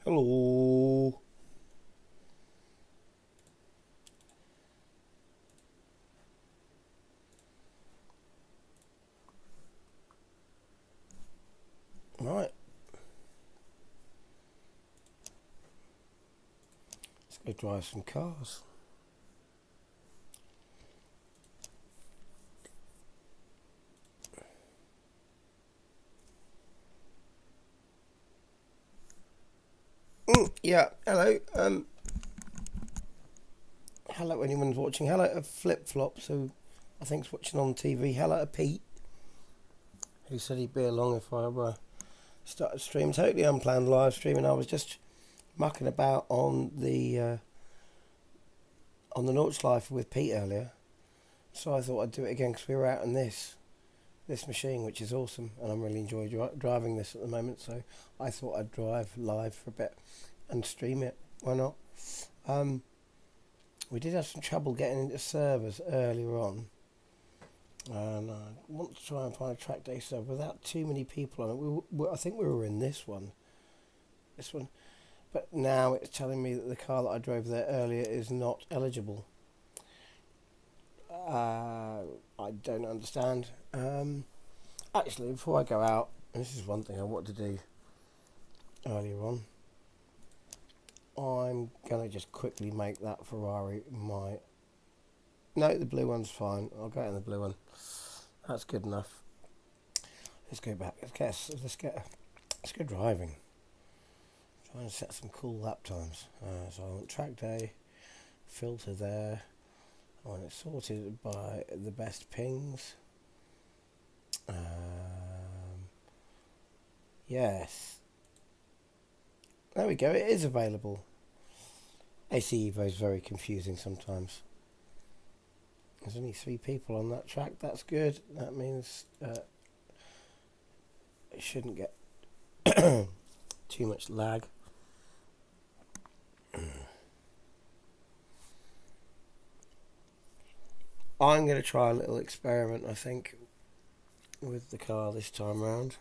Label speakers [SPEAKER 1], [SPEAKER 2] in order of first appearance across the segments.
[SPEAKER 1] Hello. Right. Let's go drive some cars. Yeah, hello. Hello anyone's watching. Hello to Flip Flop, who I think's watching on TV. Hello to Pete, who said he'd be along if I started stream. Totally unplanned live stream, and I was just mucking about on the Nordschleife with Pete earlier. So I thought I'd do it again because we were out in this machine, which is awesome, and I'm really enjoying driving this at the moment. So I thought I'd drive live for a bit and stream it. Why not? We did have some trouble getting into servers earlier on, and I want to try and find a track day server without too many people on it. I think we were in this one, but now it's telling me that the car that I drove there earlier is not eligible. I don't understand. Actually, before I go out, this is one thing I wanted to do earlier on. I'm going to just quickly make that Ferrari my... No, the blue one's fine. I'll go in the blue one. That's good enough. Let's go back. Let's go driving. Try and set some cool lap times. So I want track day, filter there. I want it sorted by the best pings. Yes. There we go, it is available. AC Evo is very confusing sometimes. There's only 3 people on that track, that's good. That means it shouldn't get too much lag. I'm going to try a little experiment, I think, with the car this time round.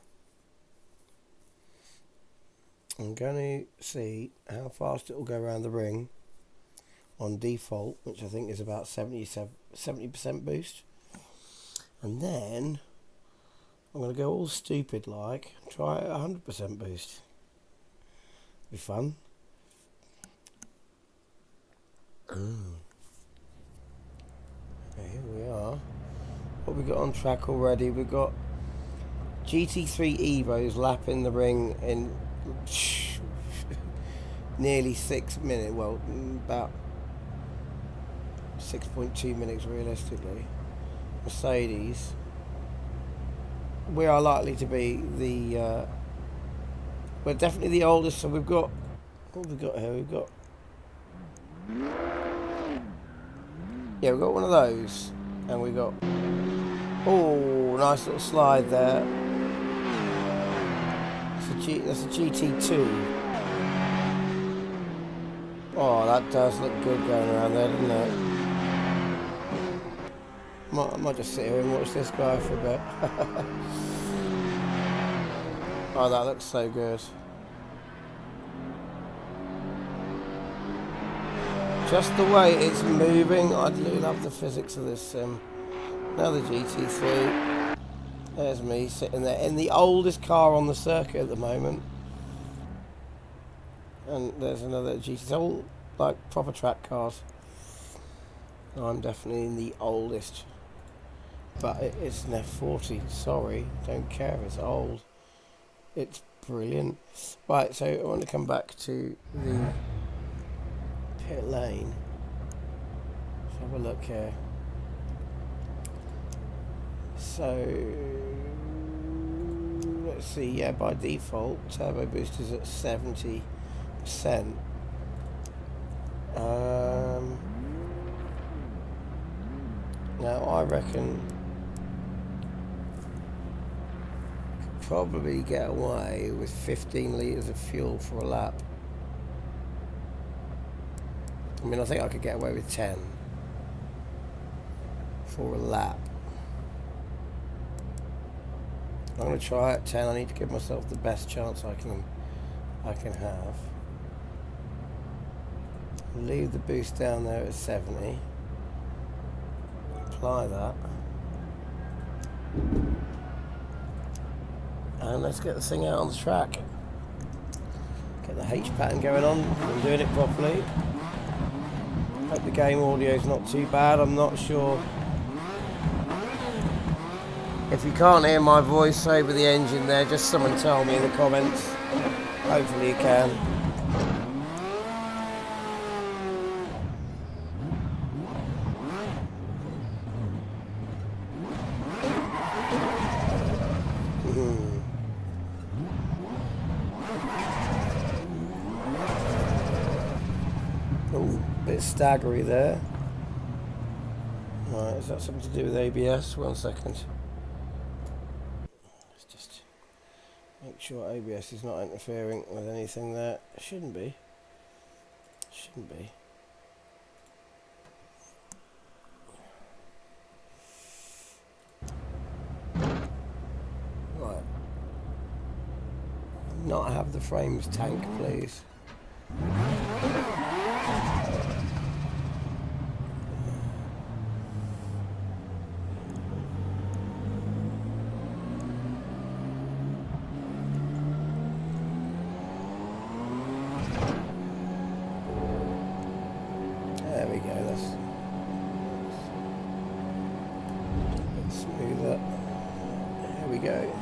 [SPEAKER 1] I'm going to see how fast it will go around the ring on default, which I think is about 70% boost. And then I'm going to go all stupid like, try 100% boost. Be fun. Here we are. What we got on track already? We've got GT3 Evos lapping the ring in nearly 6 minutes. Well, about 6.2 minutes realistically. Mercedes. We are likely to be the. We're definitely the oldest. So we've got. What have we got here? We've got. Yeah, we've got one of those, and we got. Oh, nice little slide there. That's a GT2. Oh, that does look good going around there, doesn't it? I might just sit here and watch this guy for a bit. Oh, that looks so good. Just the way it's moving, I do love the physics of this sim. Another GT3. There's me sitting there in the oldest car on the circuit at the moment. And there's another GT3, all like proper track cars. I'm definitely in the oldest. But it's an F40, sorry, don't care if it's old. It's brilliant. Right, so I want to come back to the pit lane. Let's have a look here. So let's see, yeah, by default turbo boost is at 70%. Now I reckon I could probably get away with 15 litres of fuel for a lap. I mean, I think I could get away with 10 for a lap. I'm going to try at 10. I need to give myself the best chance I can have. Leave the boost down there at 70. Apply that. And let's get this thing out on the track. Get the H pattern going on. I'm doing it properly. Hope the game audio is not too bad. I'm not sure. If you can't hear my voice over the engine there, just someone tell me in the comments. Hopefully you can. Oh, a bit staggery there. Right, is that something to do with ABS? 1 second. Let's just make sure ABS is not interfering with anything there. Shouldn't be. Shouldn't be. Right. Not have the frames tank, please. There we go, that's a bit smoother. Here we go.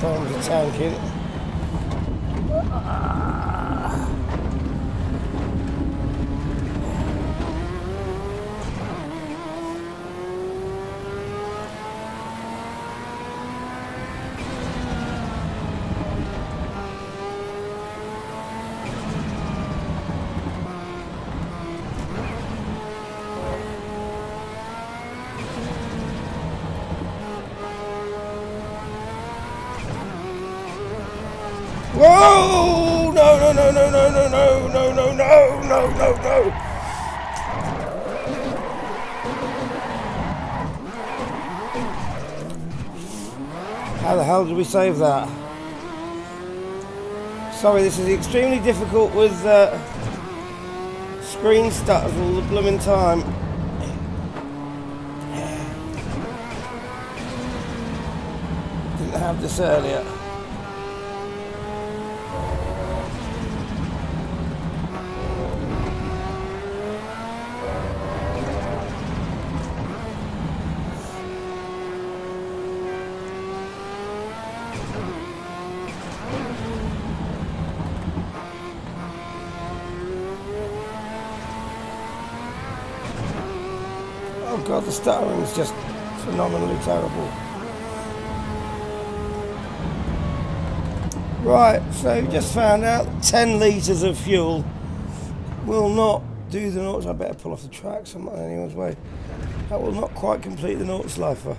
[SPEAKER 1] times the tanking. Whoa! No, no, no, no, no, no, no, no, no, no, no, no, no. How the hell did we save that? Sorry, this is extremely difficult with screen stutters all the blooming time. Didn't have this earlier. Oh god, the stuttering is just phenomenally terrible. Right, so just found out 10 litres of fuel will not do the noughts. I better pull off the track so I'm not in anyone's way. That will not quite complete the noughts lifer.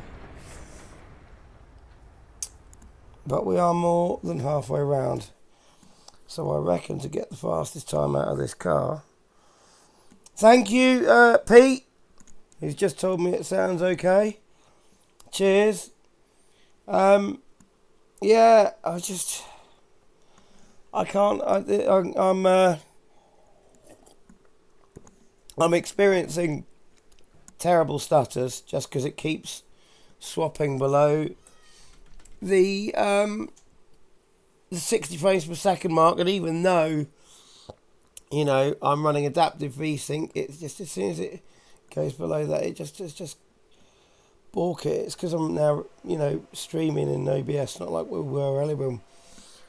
[SPEAKER 1] But we are more than halfway round. So I reckon to get the fastest time out of this car. Thank you, Pete. He's just told me it sounds okay. Cheers. Yeah, I'm experiencing terrible stutters just because it keeps swapping below the 60 frames per second mark, and even though, you know, I'm running adaptive VSync, it's just as soon as it goes below that, it's just balk it. It's because I'm now, you know, streaming in OBS, not like we were earlier.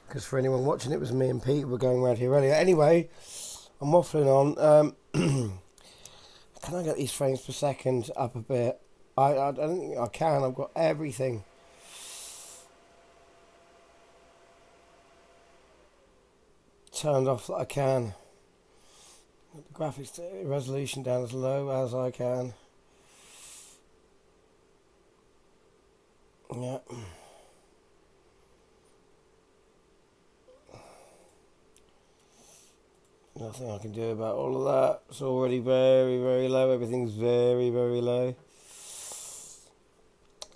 [SPEAKER 1] Because for anyone watching, it was me and Pete who were going around here earlier. Anyway, I'm waffling on. Can I get these frames per second up a bit? I don't think I can. I've got everything turned off that I can. The graphics resolution down as low as I can. Yeah. Nothing I can do about all of that. It's already very, very low. Everything's very, very low.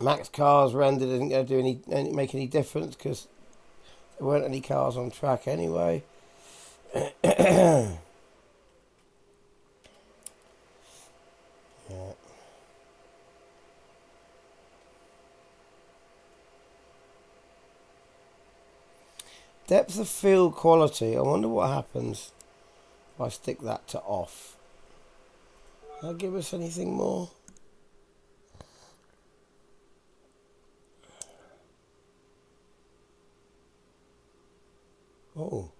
[SPEAKER 1] Max cars rendered isn't going to do make any difference because there weren't any cars on track anyway. Yeah. Depth of field quality. I wonder what happens if I stick that to off. Will that give us anything more? Oh.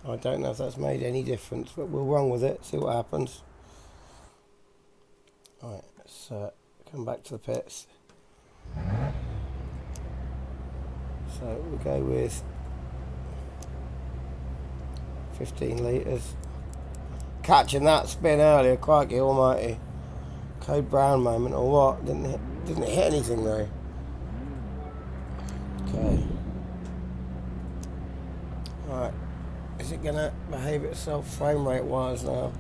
[SPEAKER 1] I don't know if that's made any difference, but we'll run with it, see what happens. Alright, let's come back to the pits. So we'll go with 15 litres. Catching that spin earlier, crikey almighty. Code Brown moment or what? Didn't hit anything though. Okay. Alright. Is it going to behave itself frame rate wise now?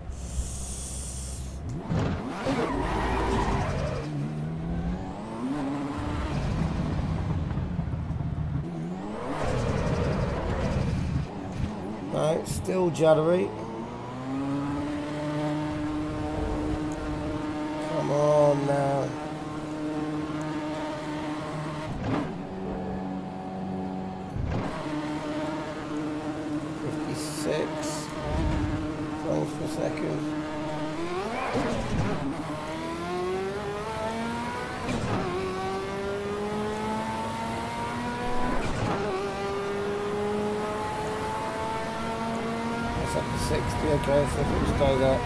[SPEAKER 1] No, still juddery. Come on now. frames per second. That's up to 60, okay, so if it will stay there.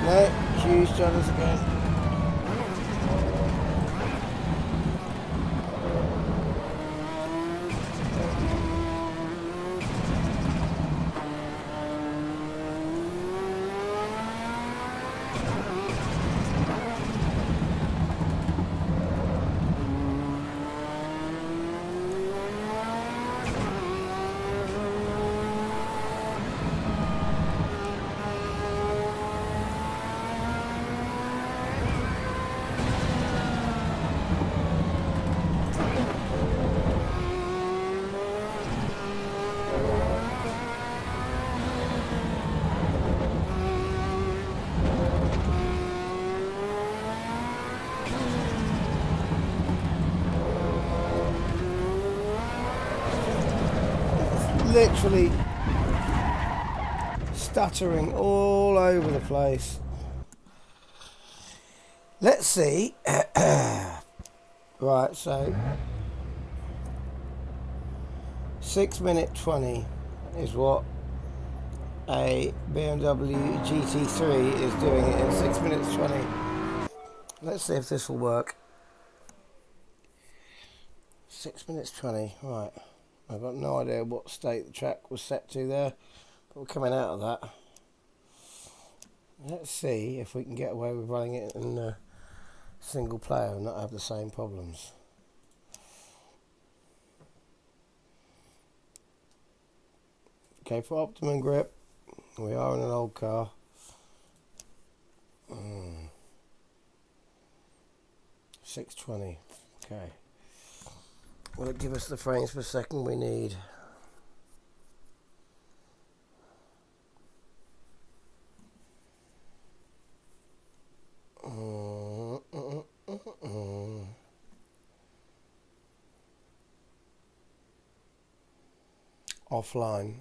[SPEAKER 1] No, huge judders again. Literally stuttering all over the place. Let's see. Right, so 6 minute 20 is what a BMW GT3 is doing it in 6 minutes 20. Let's see if this will work. 6 minutes 20, right. I've got no idea what state the track was set to there, but we're coming out of that. Let's see if we can get away with running it in single player and not have the same problems. Okay, for optimum grip, we are in an old car. 620, okay. Will it give us the frames per second we need? Offline.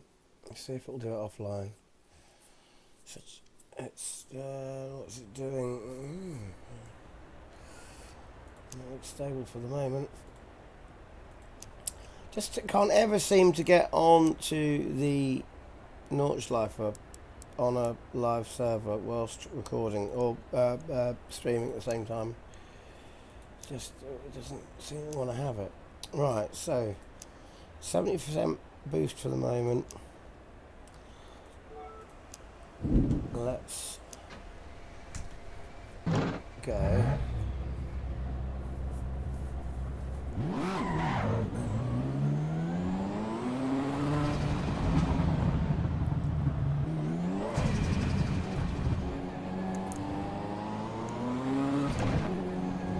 [SPEAKER 1] Let's see if it'll do it offline. It's what's it doing? It looks stable for the moment. Just can't ever seem to get on to the Nordschleifer on a live server whilst recording or streaming at the same time. Just it doesn't seem to want to have it. Right, so 70% boost for the moment. Let's go.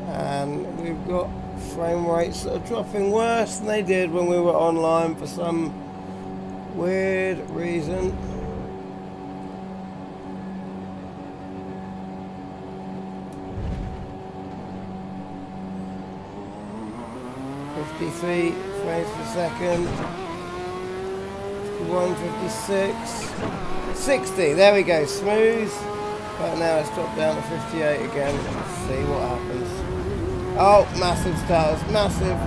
[SPEAKER 1] And we've got frame rates that are dropping worse than they did when we were online for some weird reason. .53 frames per second, 51, 56, 60, there we go, smooth, but now it's dropped down to 58 again. Let's see what happens. Oh, massive stars, massive.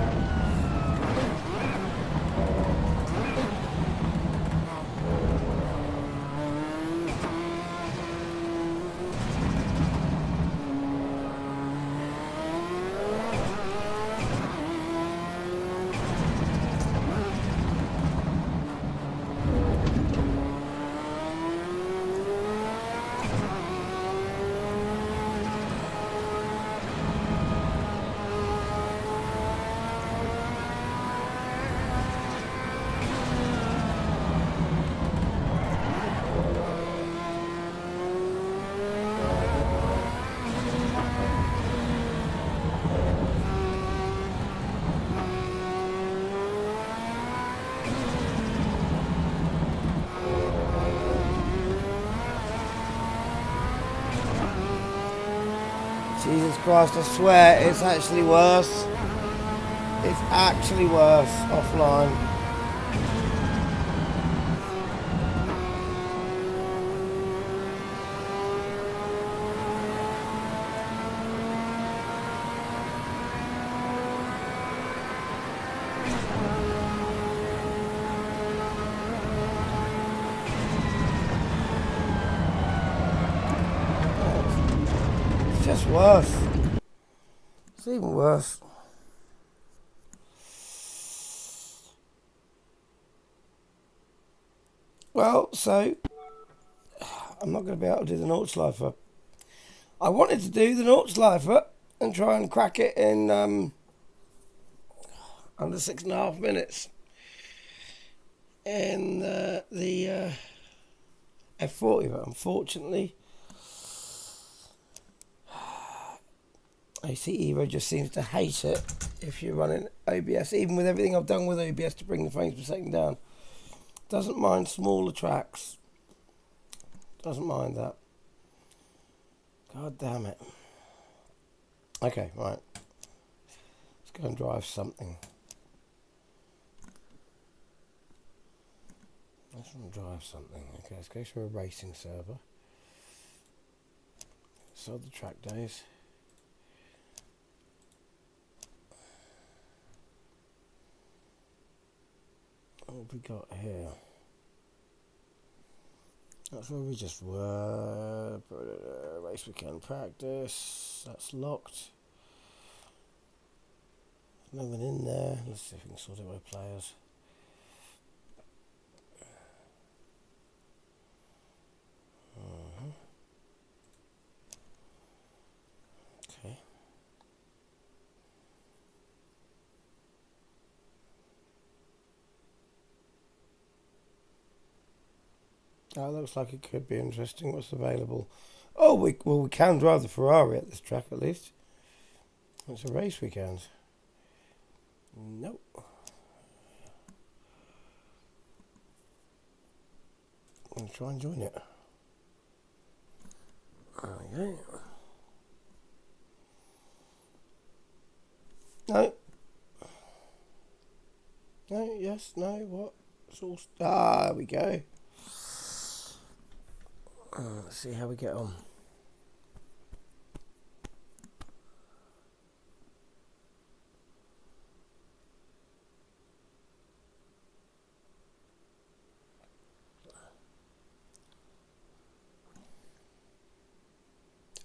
[SPEAKER 1] Jesus Christ, I swear it's actually worse. It's actually worse offline. just worse. It's even worse. Well, so I'm not going to be able to do the Nordschleifer. I wanted to do the Nordschleifer and try and crack it in under 6.5 minutes in the F40, but unfortunately AC Evo just seems to hate it if you're running OBS, even with everything I've done with OBS to bring the frames per second down. Doesn't mind smaller tracks. Doesn't mind that. God damn it. Okay, right. Let's go and drive something. Let's drive something. Okay, let's go to a racing server. Sold the track days. What have we got here? That's where we just were. Race weekend practice. That's locked. There's no one in there. Let's see if we can sort it by players. Okay. That looks like it could be interesting. What's available? Oh, we can drive the Ferrari at this track at least. It's a race weekend. Nope. I'm gonna try and join it. Okay. No. No. Yes. No. What? It's all. There we go. Let's see how we get on.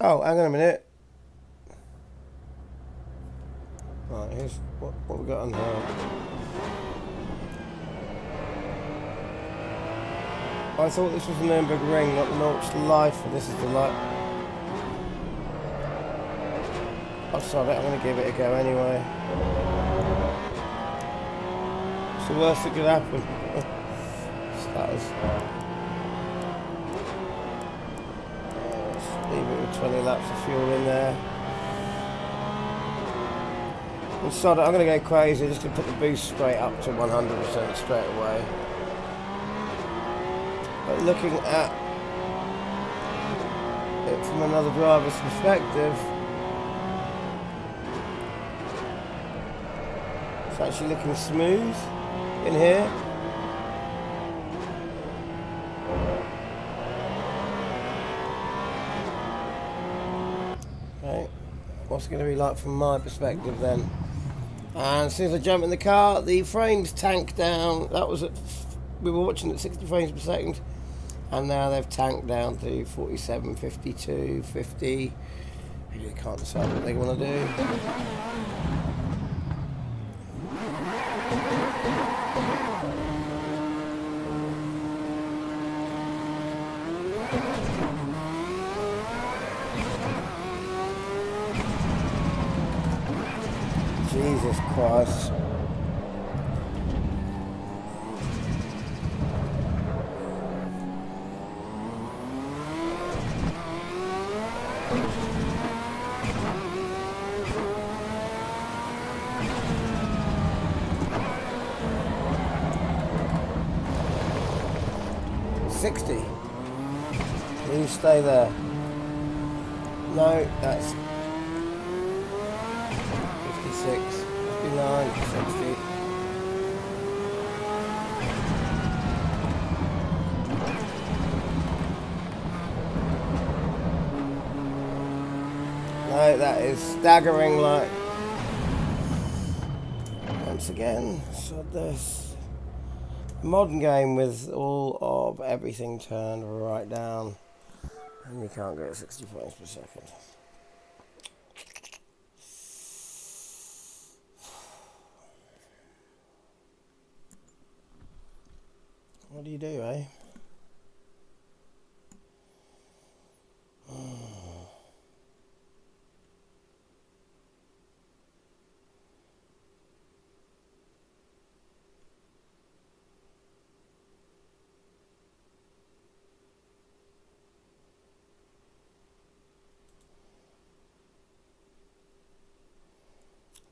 [SPEAKER 1] Oh, hang on a minute. Right, here's what we got on here. I thought this was the Nürburgring, not the Nordschleife, and this is the light. Oh, sorry, I'm going to give it a go anyway. It's the worst that could happen. Let's leave it with 20 laps of fuel in there. And sod it, I'm going to go crazy, just to put the boost straight up to 100% straight away. But looking at it from another driver's perspective, it's actually looking smooth in here. Okay, what's it going to be like from my perspective then? And as soon as I jump in the car, the frames tank down. That was we were watching at 60 frames per second. And now they've tanked down to 47, 52, 50. Really can't decide what they want to do. Jesus Christ. Please stay there. No, that's 56, 59, 60. No, that is staggering, like, once again, so this modern game with all of everything turned right down, and you can't go at 60 frames per second. What do you do, eh?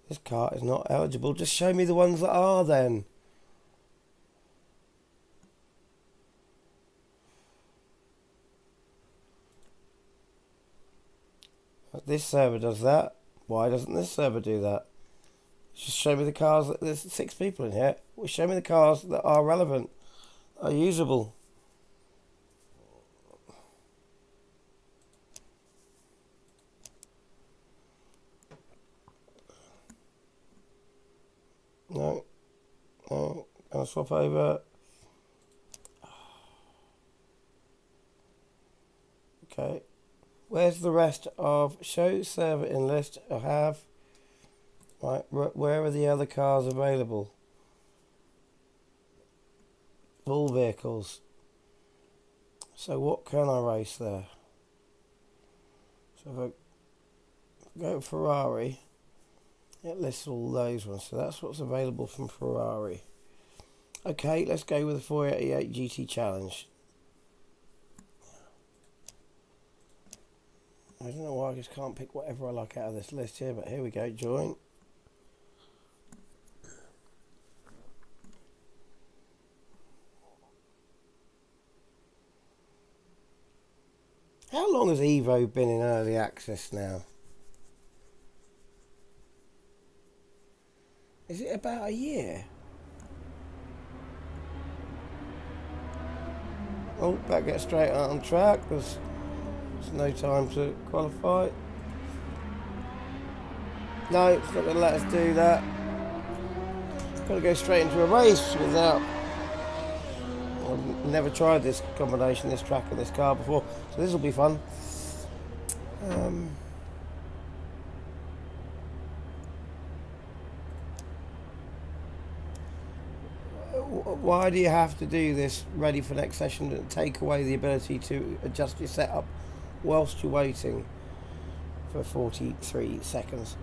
[SPEAKER 1] This car is not eligible. Just show me the ones that are then. This server does that. Why doesn't this server do that? Just show me the cars. There's 6 people in here. Well, show me the cars that are relevant, are usable. No. No. I'll swap over. Okay. Where's the rest of show server in list? I have. Right. Where are the other cars available? Full vehicles. So what can I race there? So if I go Ferrari, it lists all those ones. So that's what's available from Ferrari. Okay, let's go with the 488 GT Challenge. I don't know why I just can't pick whatever I like out of this list here, but here we go, join. How long has Evo been in early access now? Is it about a year? Oh, that gets straight out on track. There's no time to qualify. No, it's not going to let us do that. Got to go straight into a race without... I've never tried this combination, this track and this car before, so this will be fun. Why do you have to do this ready for next session and take away the ability to adjust your setup whilst you're waiting for 43 seconds?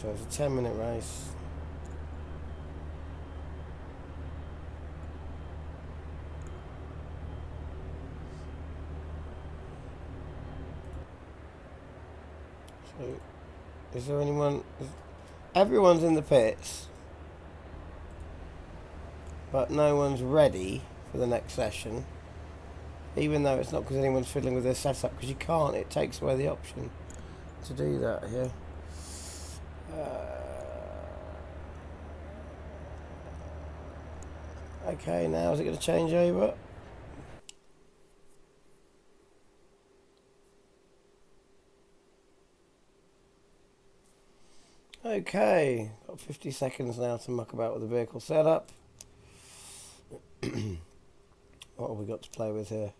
[SPEAKER 1] So it's a 10-minute race. So, is there anyone? Everyone's in the pits, but no one's ready for the next session. Even though it's not because anyone's fiddling with their setup, because you can't. It takes away the option to do that here. Okay, now is it going to change over? Okay, got 50 seconds now to muck about with the vehicle setup. What have we got to play with here?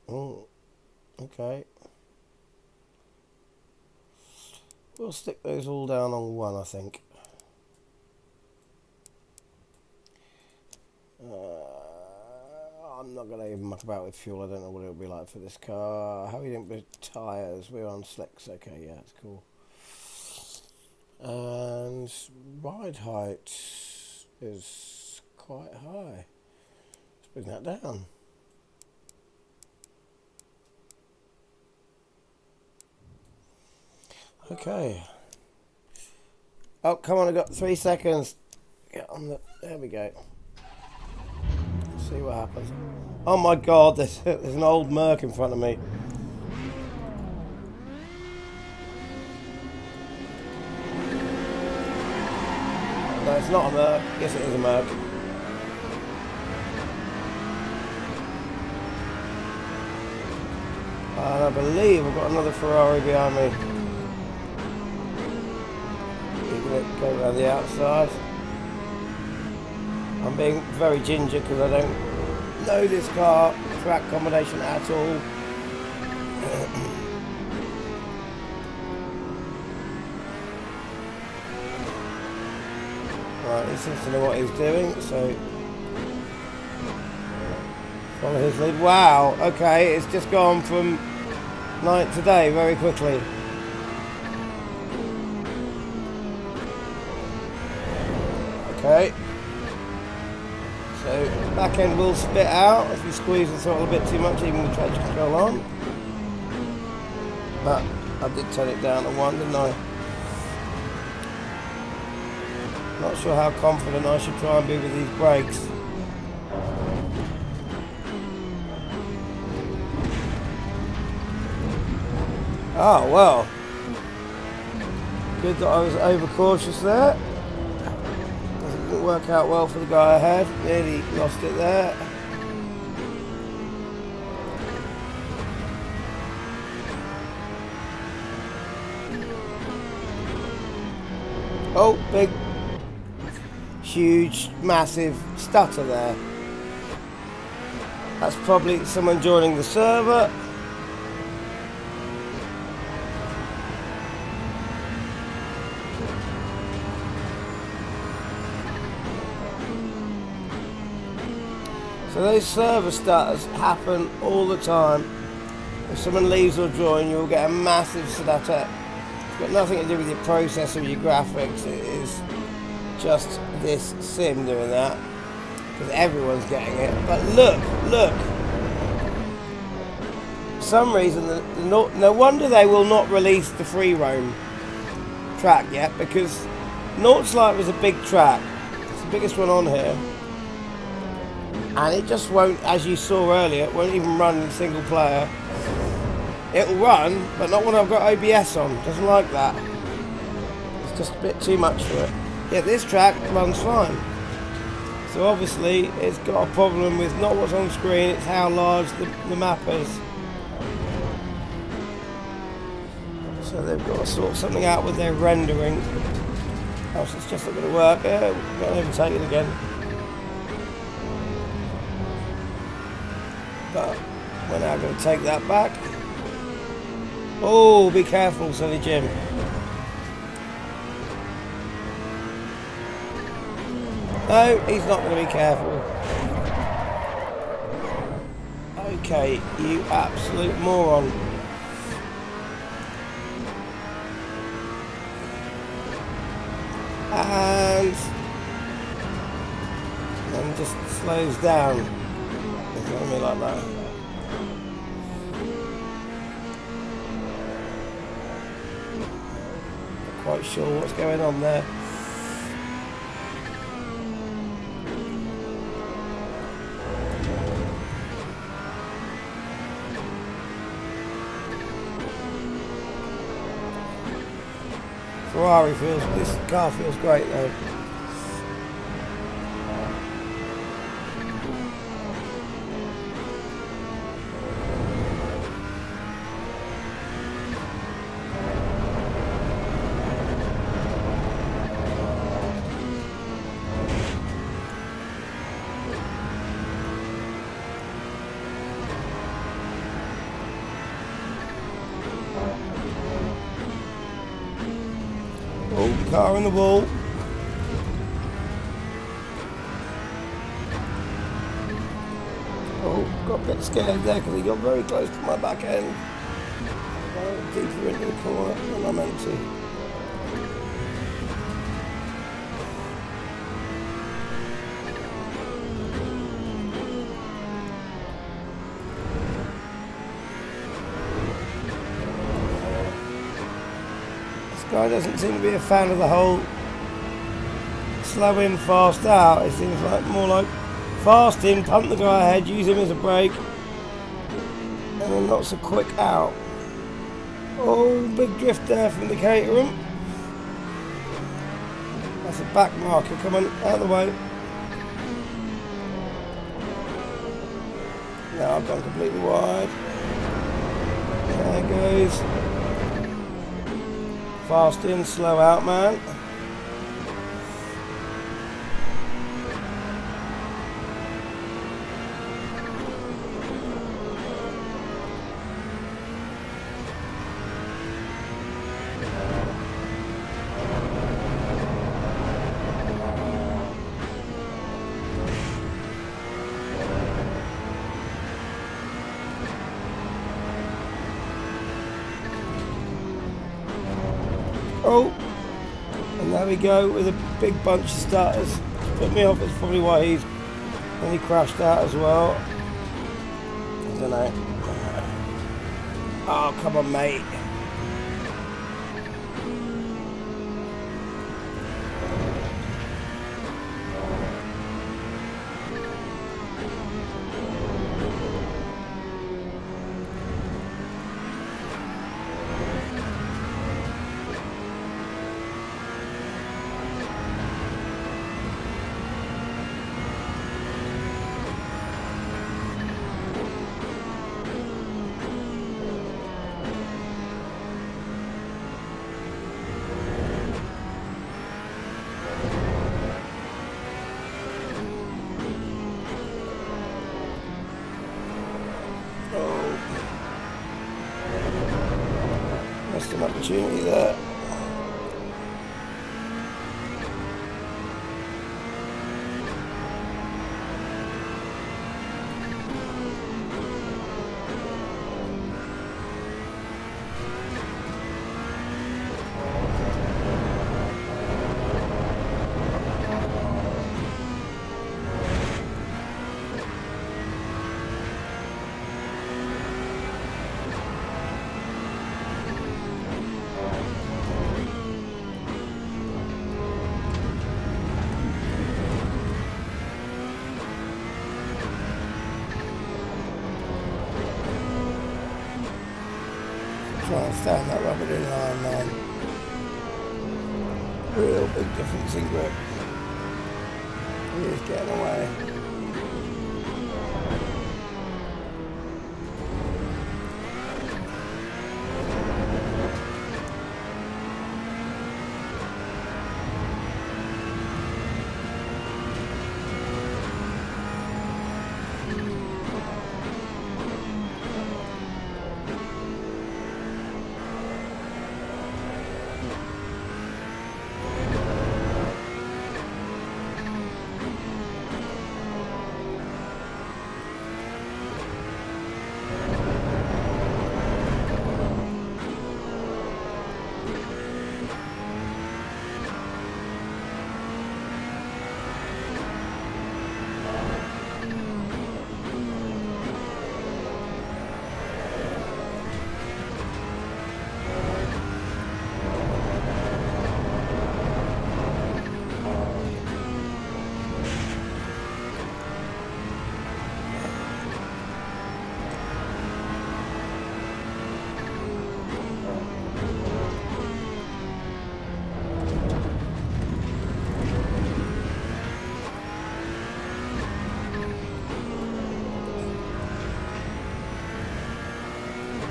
[SPEAKER 1] Oh, okay. We'll stick those all down on 1, I think. I'm not going to even muck about with fuel. I don't know what it'll be like for this car. How are we doing with tyres? We're on slicks. Okay, yeah, that's cool. And ride height is quite high. Let's bring that down. Okay. Oh, come on, I've got 3 seconds. Get on the... There we go. Let's see what happens. Oh my god, there's an old Merc in front of me. No, it's not a Merc. Yes, it is a Merc. And I believe I've got another Ferrari behind me. Go around the outside. I'm being very ginger because I don't know this car track combination at all. Right, he seems to know what he's doing, so follow his lead. Wow, okay, it's just gone from night to day very quickly. Okay. So back end will spit out if you squeeze the throttle a bit too much, even with traction control on. But I did turn it down to 1, didn't I? Not sure how confident I should try and be with these brakes. Oh well. Good that I was overcautious there. Didn't work out well for the guy ahead. Nearly lost it there. Oh, big, huge, massive stutter there. That's probably someone joining the server. So those server stutters happen all the time. If someone leaves or joins, you'll get a massive stutter. It's got nothing to do with your processor or your graphics. It is just this sim doing that, because everyone's getting it. But look. For some reason, no wonder they will not release the free roam track yet, because Nordschleife was a big track. It's the biggest one on here. And it just won't, as you saw earlier, it won't even run in single player. It'll run, but not when I've got OBS on. It doesn't like that. It's just a bit too much for it. Yeah, this track runs fine. So obviously, it's got a problem with not what's on screen, it's how large the map is. So they've got to sort something out with their rendering. Else it's just not going to work. Yeah, we've got to overtake it again. But we're now going to take that back. Oh, be careful, Sonny Jim. No, he's not going to be careful. Okay, you absolute moron. And then just slows down. It's going to be like that. Not quite sure what's going on there. This car feels great though. Oh, car in the wall. Oh, got a bit scared there because he got very close to my back end. Deeper into the corner than I meant to. Guy doesn't seem to be a fan of the whole slow in, fast out. It seems like more like fast in, pump the guy ahead, use him as a brake, and then not so quick out. Oh, big drift there from the Caterham. That's a back marker coming out of the way. Now I've gone completely wide. There it goes. Fast in, slow out, man. There we go with a big bunch of starters. Put me off. It's probably why he crashed out as well. I don't know. Oh, come on, mate. Missed an opportunity there. Try and stand that rubber in line, man. Real big difference in grip. He is getting away.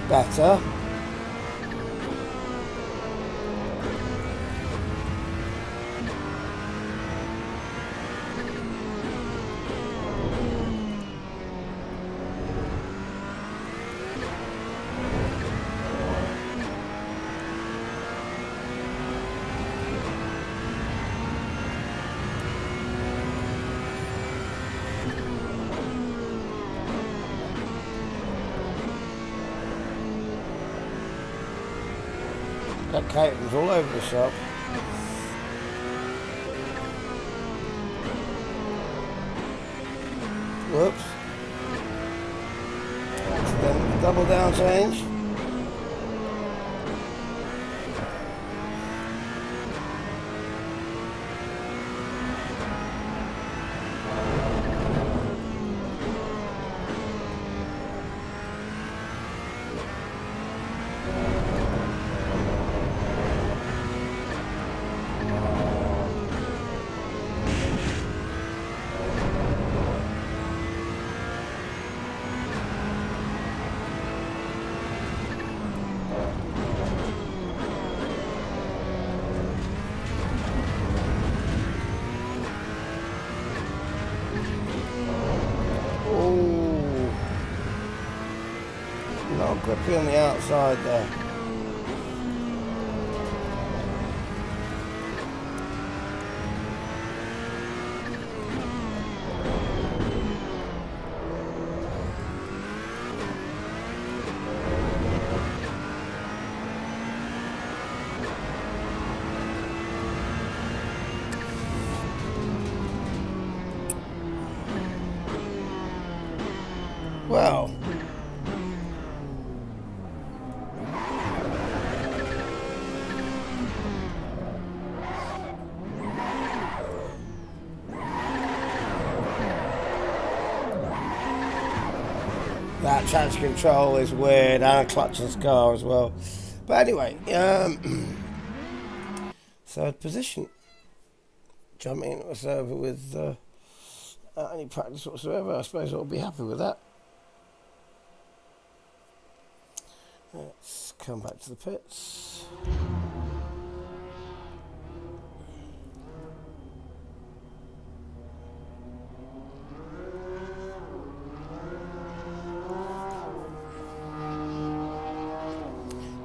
[SPEAKER 1] Better. That caten's all over the shop. Whoops. Then double down change. Grippy on the outside there. That traction control is weird, and clutch and scar as well. But anyway, third position. Jumping into a server with any practice whatsoever. I suppose I'll be happy with that. Let's come back to the pits.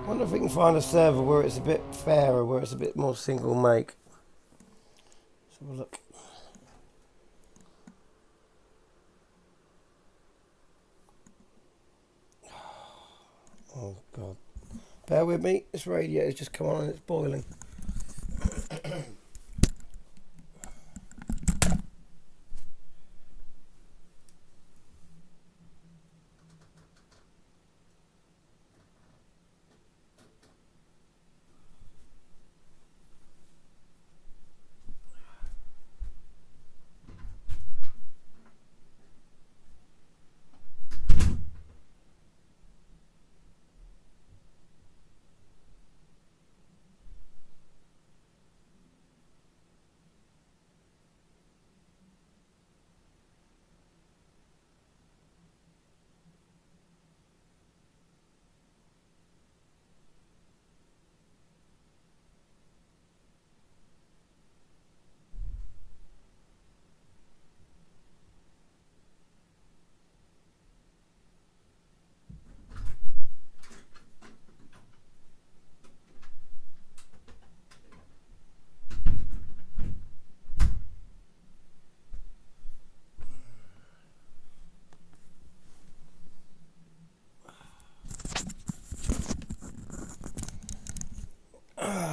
[SPEAKER 1] I wonder if we can find a server where it's a bit fairer, where it's a bit more single make. Let's have a look. Oh God. Bear with me, this radiator's just come on and it's boiling.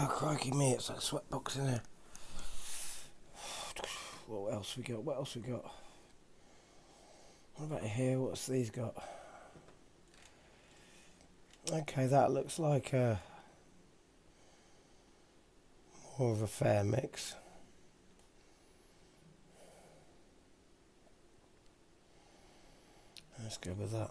[SPEAKER 1] Crikey me, it's that sweatbox in there. What else we got? What else we got? What about here? What's these got? Okay, that looks like more of a fair mix. Let's go with that.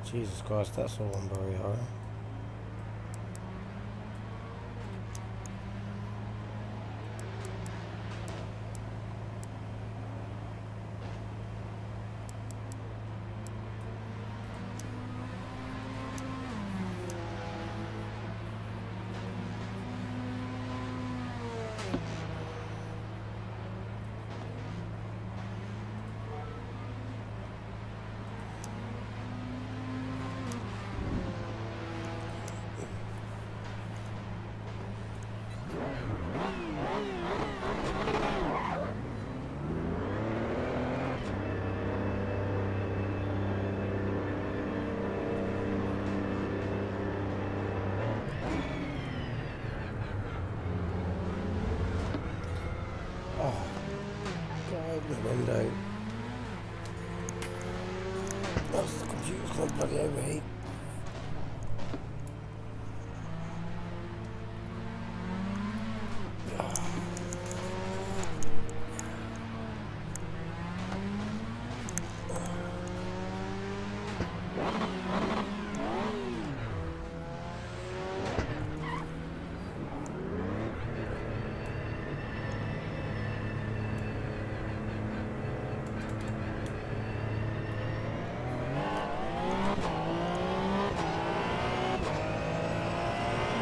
[SPEAKER 1] Jesus Christ, that's all on very high. Window. That's the computer's going to bloody overheat.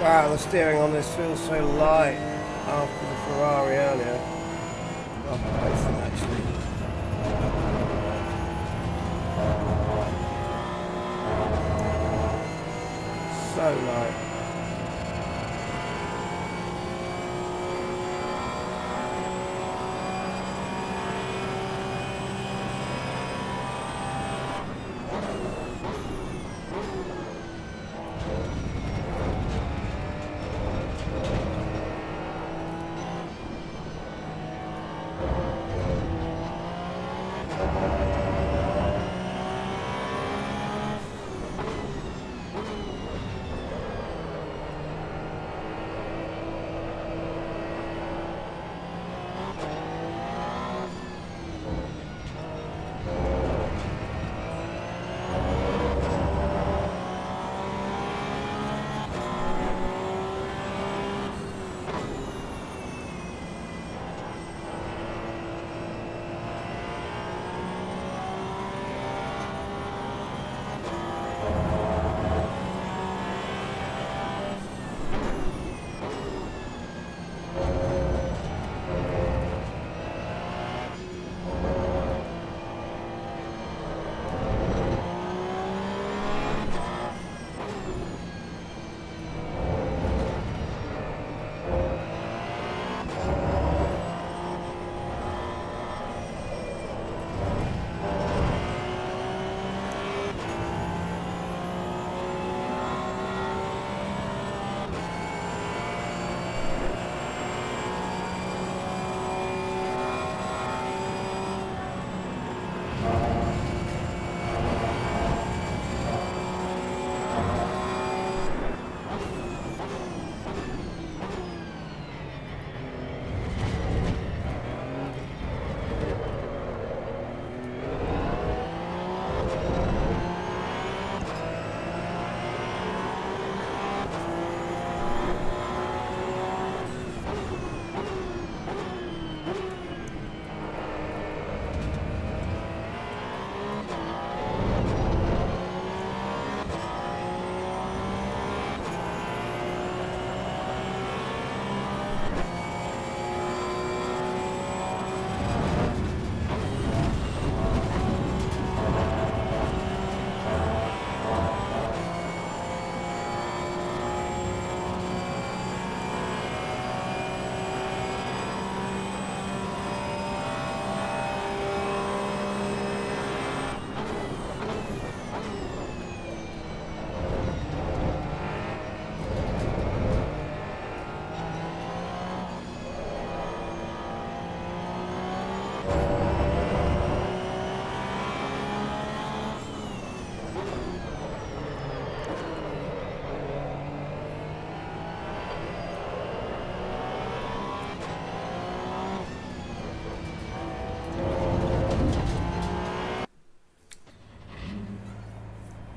[SPEAKER 1] Wow, the steering on this feels so light after the Ferrari earlier. Oh, both them actually. So light.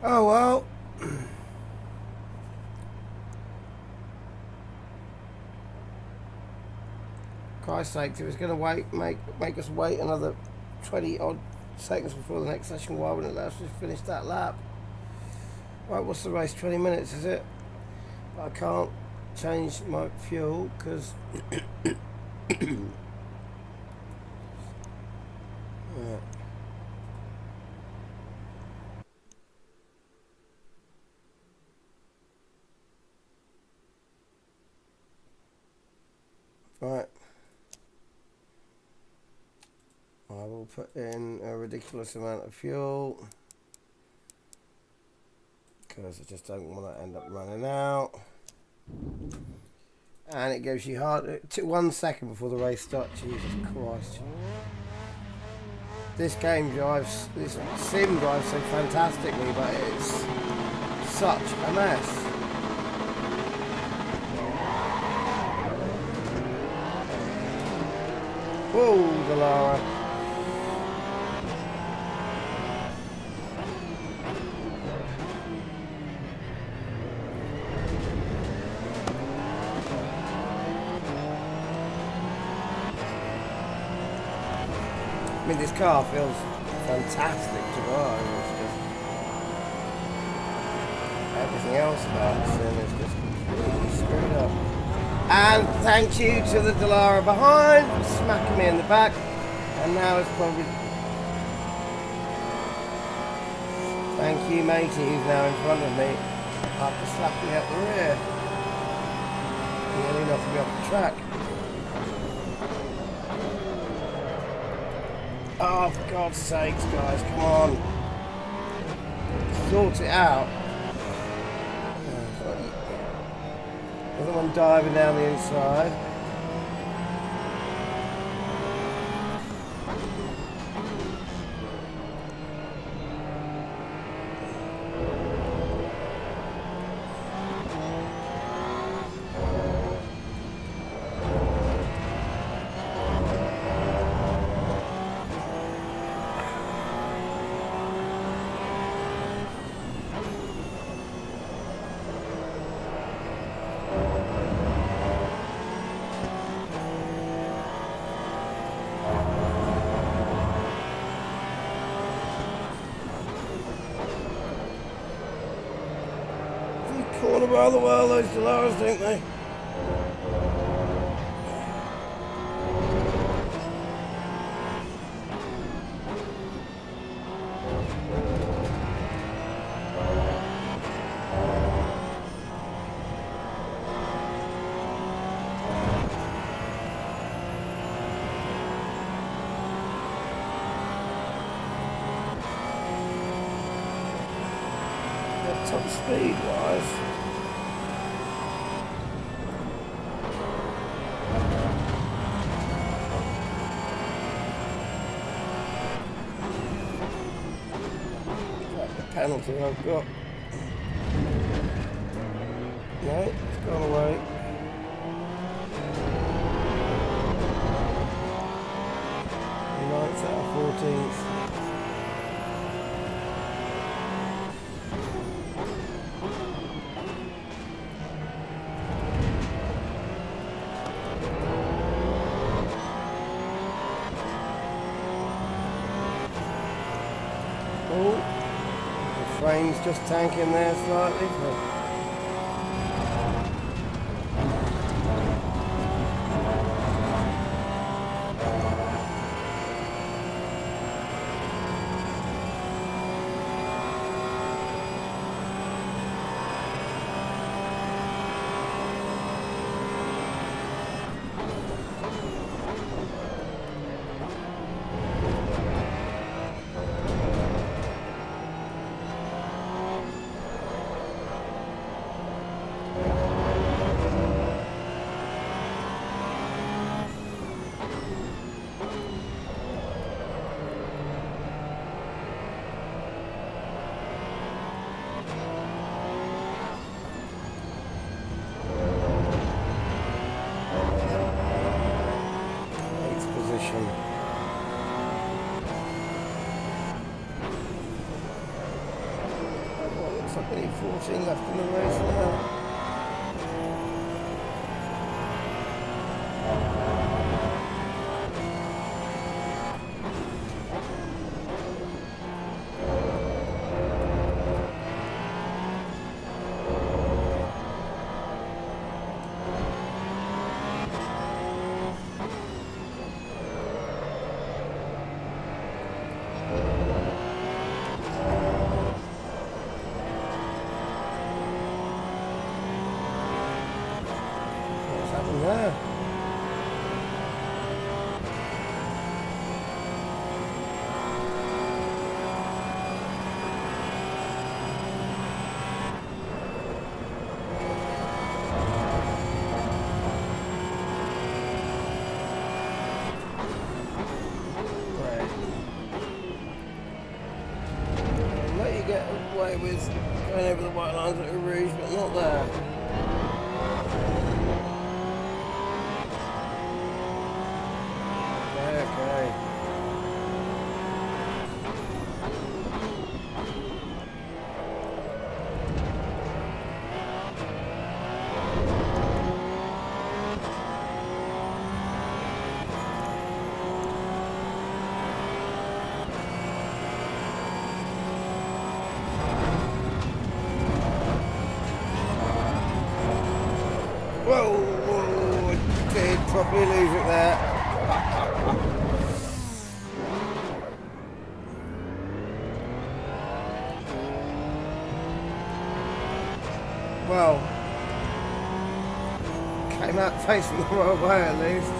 [SPEAKER 1] Oh well. Christ's sake, if it's going to make us wait another 20 odd seconds before the next session, why wouldn't it let us just finish that lap? Right, what's the race? 20 minutes, is it? But I can't change my fuel because right. I will put in a ridiculous amount of fuel because I just don't want to end up running out. And it gives you 1 second before the race starts. Jesus Christ. This sim drives so fantastically, but it's such a mess. Whoa, Delara. I mean, this car feels fantastic to ride. It's just everything else about this thing is just completely screwed up. And thank you to the Delara behind for smacking me in the back. And now it's probably... Thank you, matey, who's now in front of me after slapping me up the rear. Nearly knocked me off the track. Oh, for God's sakes, guys, come on. Sort it out. Another one diving down the inside. Corner by the world, those Delaras, don't they? Top speed wise. Penalty I've got. No, it's gone away. Ninth out of 14th. Frame's just tanking there slightly. looks like we need 14 left in the race now. There. Great. I'll let you get away with going over the white lines at Rouge, but not there. Okay. Whoa, I did properly lose it there. Well, came out facing the right way at least.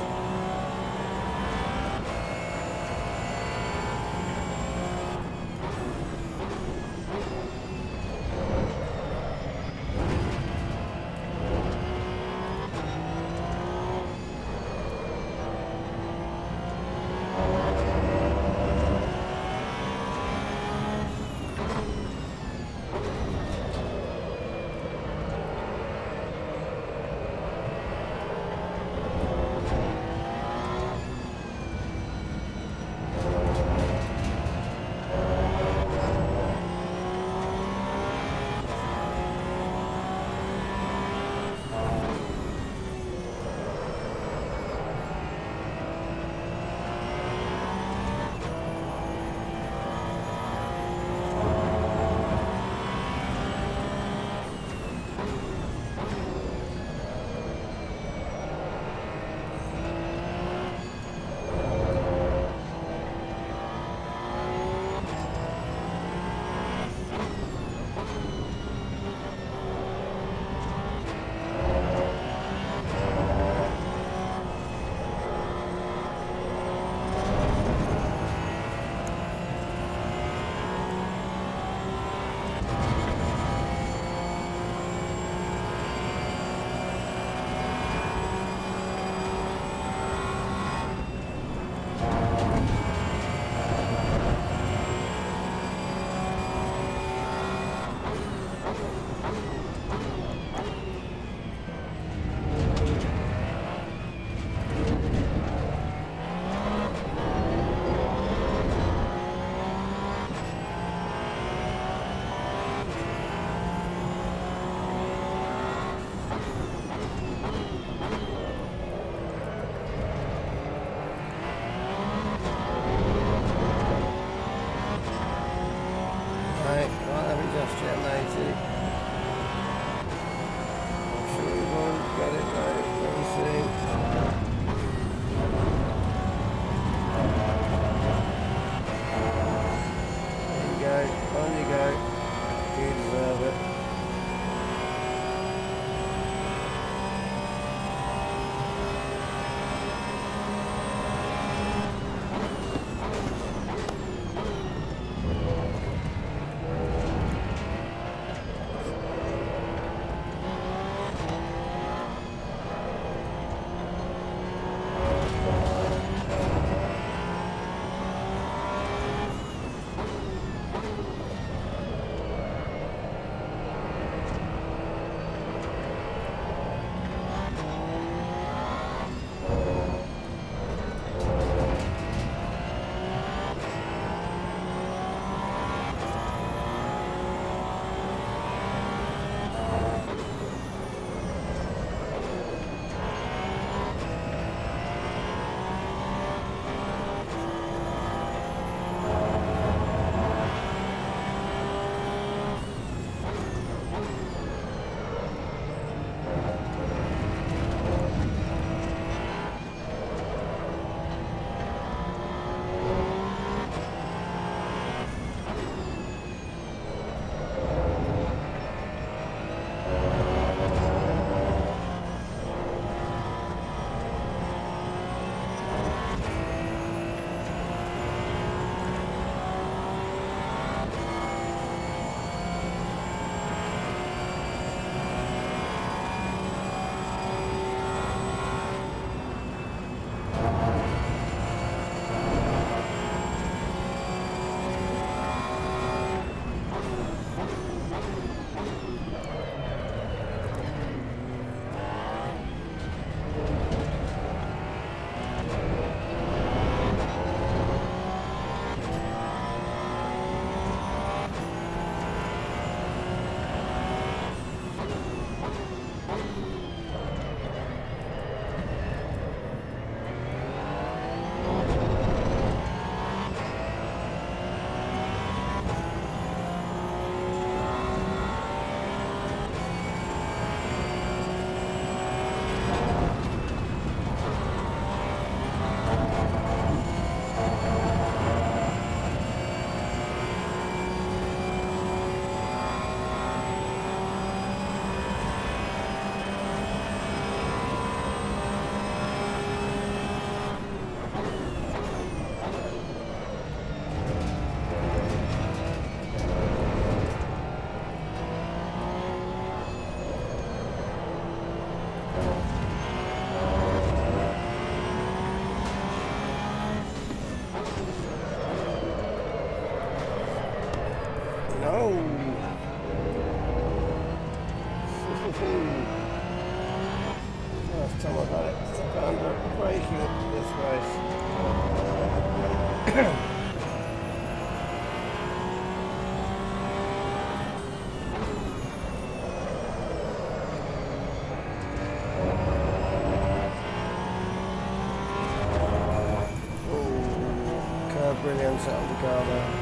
[SPEAKER 1] settle the car down.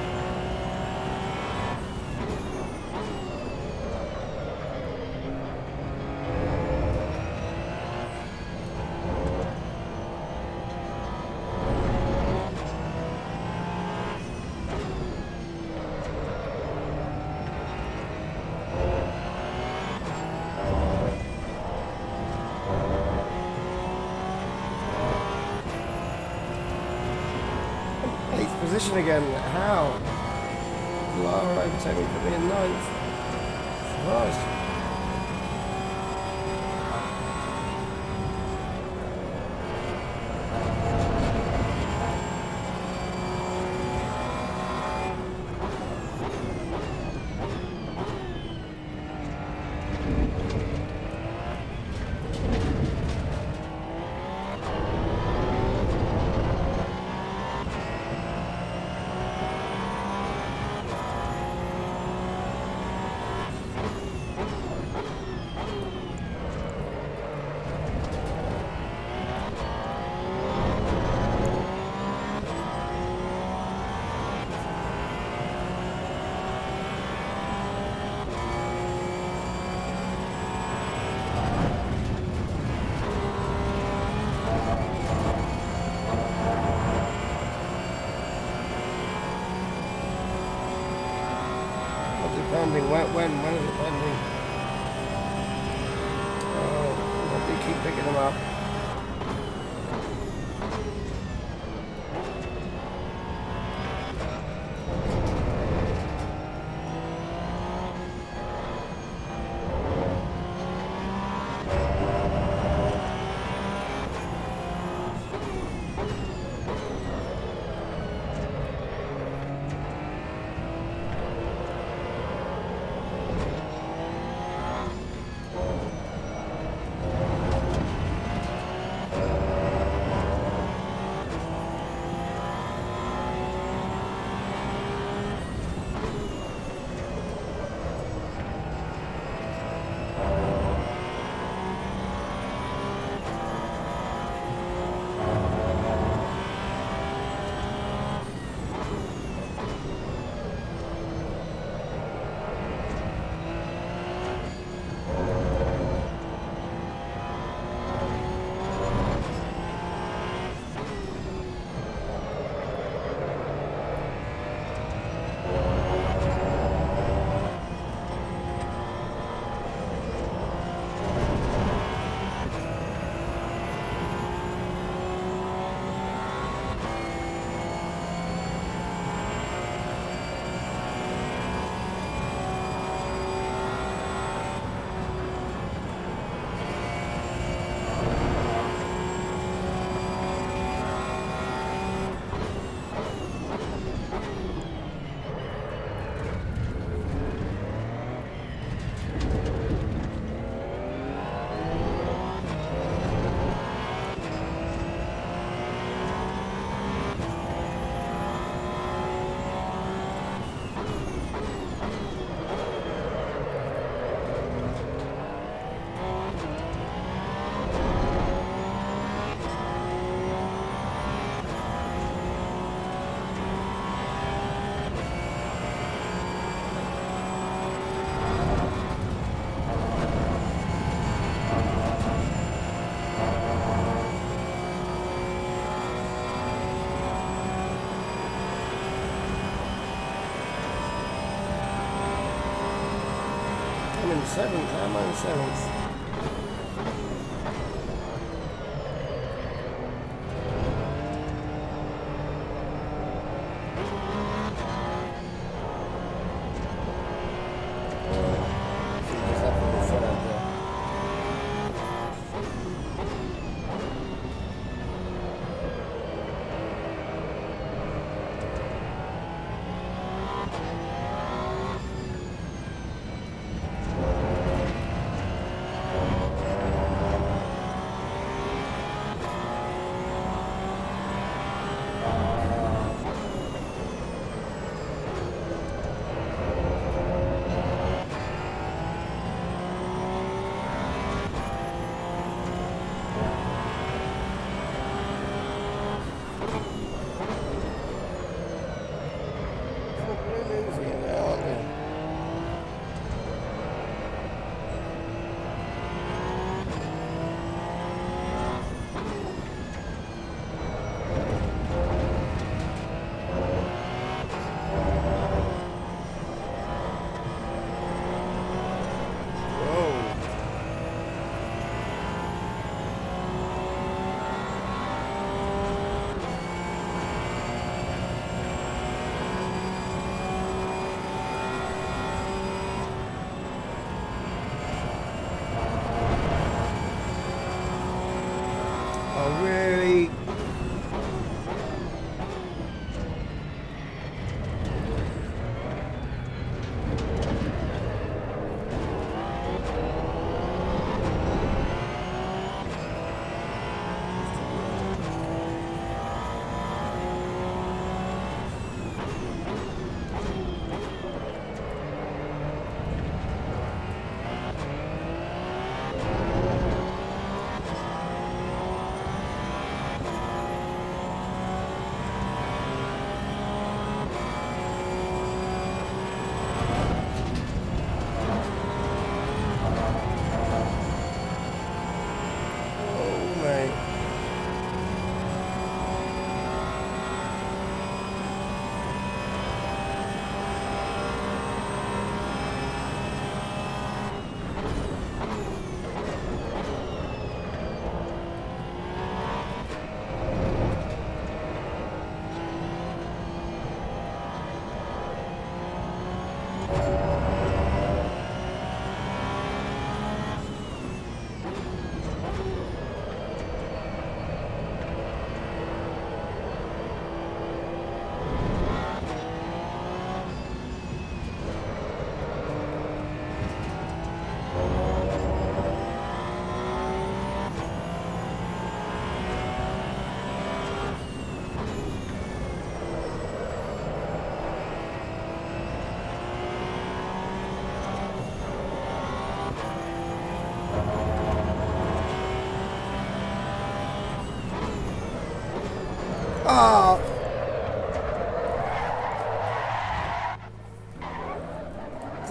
[SPEAKER 1] Position again. How? Lara overtake me, put me in ninth. Surprised. Bending, when is it bending? Oh, I do keep picking them up. Seventh, I'm on seventh.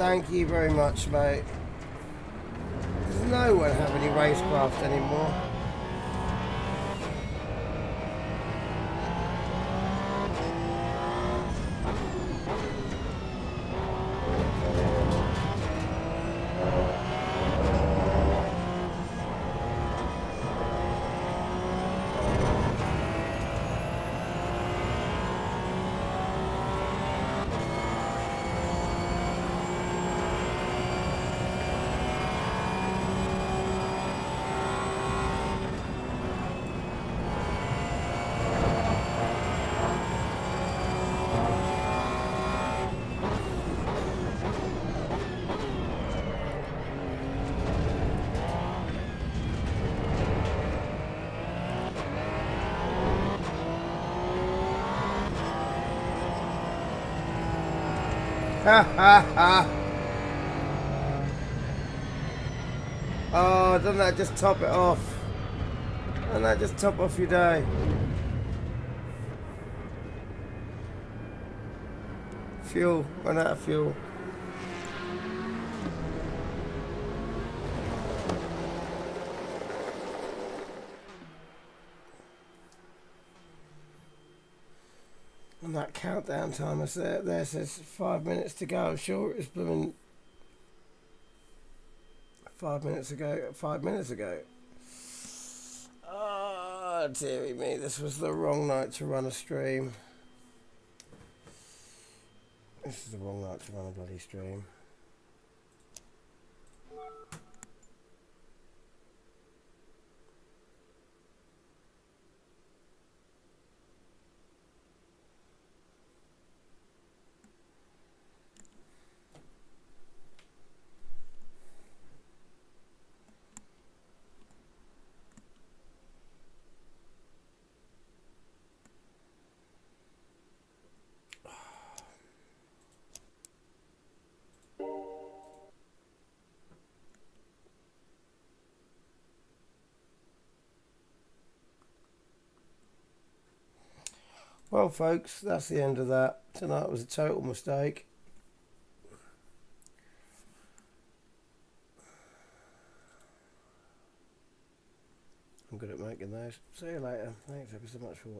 [SPEAKER 1] Thank you very much, mate. Does no one have any racecraft anymore? Ha ha ha! Oh, doesn't that just top it off? Doesn't that just top off your day? Fuel, run out of fuel. And that countdown timer there says 5 minutes to go. I'm sure it was blooming 5 minutes ago. 5 minutes ago. Oh, dearie me, this was the wrong night to run a stream. This is the wrong night to run a bloody stream. Well, folks, that's the end of that. Tonight was a total mistake. I'm good at making those. See you later. Thanks ever so much for watching.